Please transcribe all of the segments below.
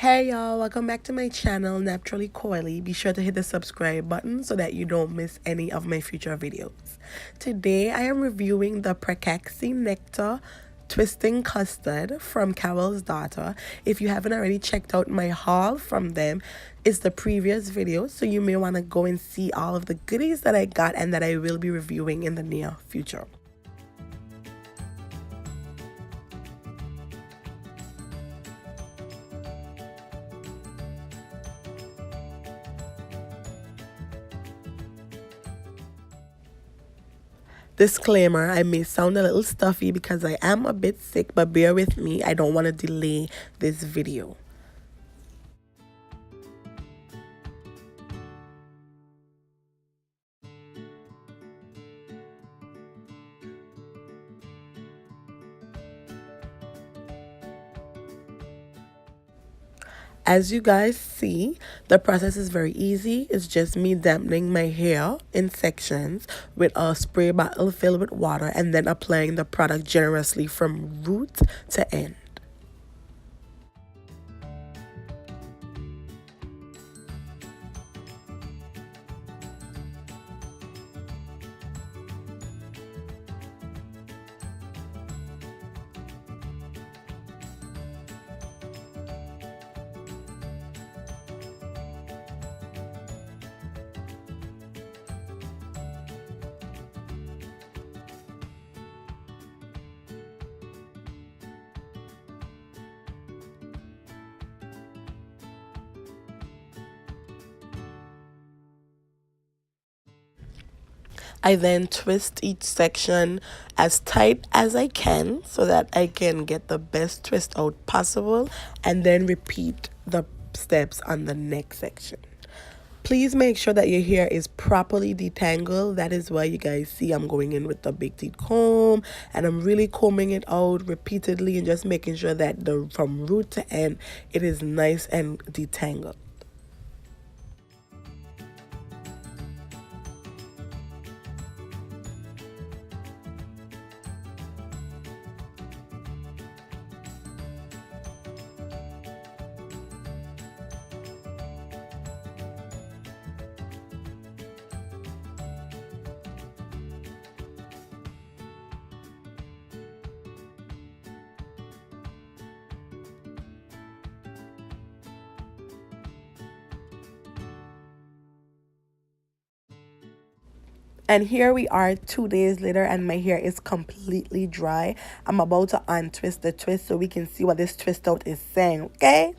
Hey y'all, welcome back to my channel, Naturally Coily. Be sure to hit the subscribe button so that you don't miss any of my future videos. Today I am reviewing the Pracaxi Nectar Twisting Custard from Carol's Daughter. If you haven't already checked out my haul from them, it's the previous video, so you may want to go and see all of the goodies that I got and that I will be reviewing in the near future. Disclaimer, I may sound a little stuffy because I am a bit sick, but bear with me. I don't want to delay this video. As you guys see, the process is very easy. It's just me dampening my hair in sections with a spray bottle filled with water and then applying the product generously from root to end. I then twist each section as tight as I can so that I can get the best twist out possible, and then repeat the steps on the next section. Please make sure that your hair is properly detangled. That is why you guys see I'm going in with the big teeth comb and I'm really combing it out repeatedly and just making sure that from root to end it is nice and detangled. And here we are 2 days later and my hair is completely dry. I'm about to untwist the twist so we can see what this twist out is saying, okay?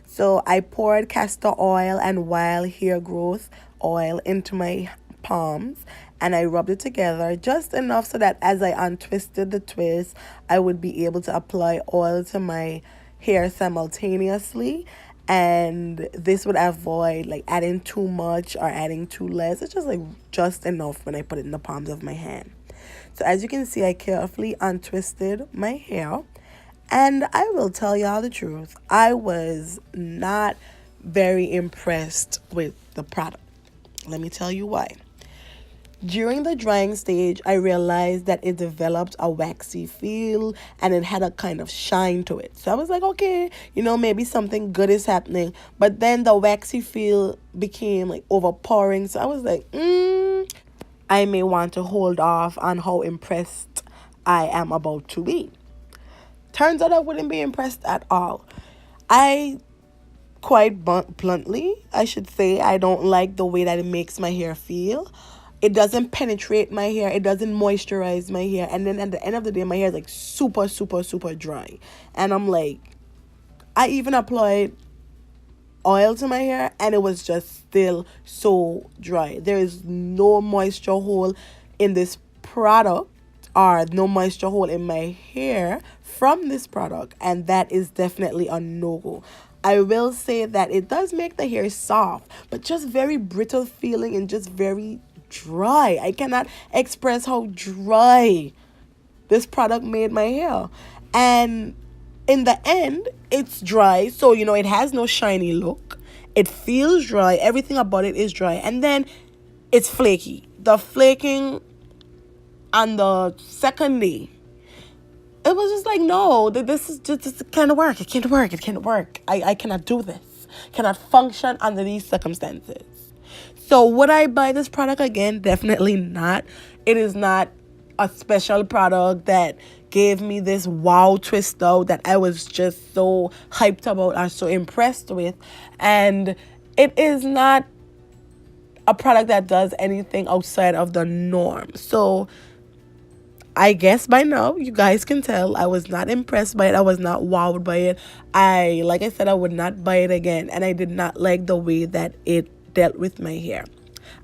So I poured castor oil and wild hair growth oil into my palms and I rubbed it together just enough so that as I untwisted the twist, I would be able to apply oil to my hair simultaneously. And this would avoid like adding too much or adding too less. It's just like just enough when I put it in the palms of my hand. So as you can see, I carefully untwisted my hair, and I will tell y'all the truth, I was not very impressed with the product. Let me tell you why. During the drying stage, I realized that it developed a waxy feel and it had a kind of shine to it. So I was like, okay, maybe something good is happening. But then the waxy feel became like overpowering. So I was like, I may want to hold off on how impressed I am about to be. Turns out I wouldn't be impressed at all. Quite bluntly, I should say, I don't like the way that it makes my hair feel. It doesn't penetrate my hair. It doesn't moisturize my hair. And then at the end of the day, my hair is like super, super, super dry. And I'm like, I even applied oil to my hair and it was just still so dry. There is no moisture hole in this product or no moisture hole in my hair from this product. And that is definitely a no-go. I will say that it does make the hair soft, but just very brittle feeling and just very dry. I cannot express how dry this product made my hair. And in the end, it's dry. So, it has no shiny look. It feels dry. Everything about it is dry. And then it's flaky. The flaking on the second day it was just like, no, this is just, it can't work. It can't work. It can't work. I cannot do this. Cannot function under these circumstances. So would I buy this product again? Definitely not. It is not a special product that gave me this wow twist out that I was just so hyped about or so impressed with. And it is not a product that does anything outside of the norm. So I guess by now you guys can tell I was not impressed by it. I was not wowed by it. Like I said, I would not buy it again. And I did not like the way that it dealt with my hair.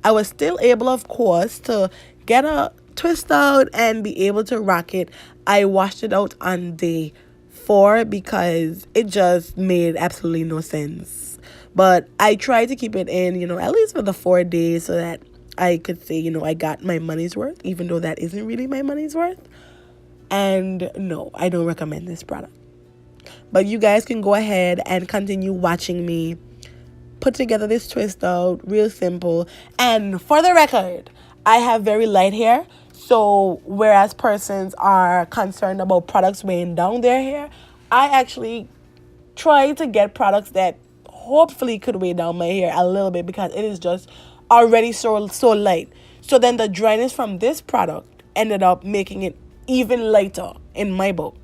I was still able, of course, to get a twist out and be able to rock it. I washed it out on day 4 because it just made absolutely no sense. But I tried to keep it in, at least for the 4 days so that I could say, I got my money's worth, even though that isn't really my money's worth. And no, I don't recommend this product. But you guys can go ahead and continue watching me put together this twist out, real simple. And for the record, I have very light hair. So whereas persons are concerned about products weighing down their hair, I actually try to get products that hopefully could weigh down my hair a little bit because it is just already so light. So then the dryness from this product ended up making it even lighter in my book.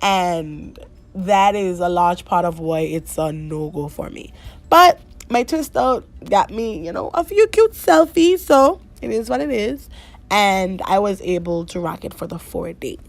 And that is a large part of why it's a no-go for me. But my twist out got me, a few cute selfies. So it is what it is. And I was able to rock it for the 4 days.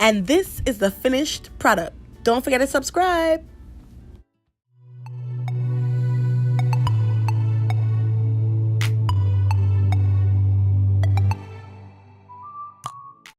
And this is the finished product. Don't forget to subscribe.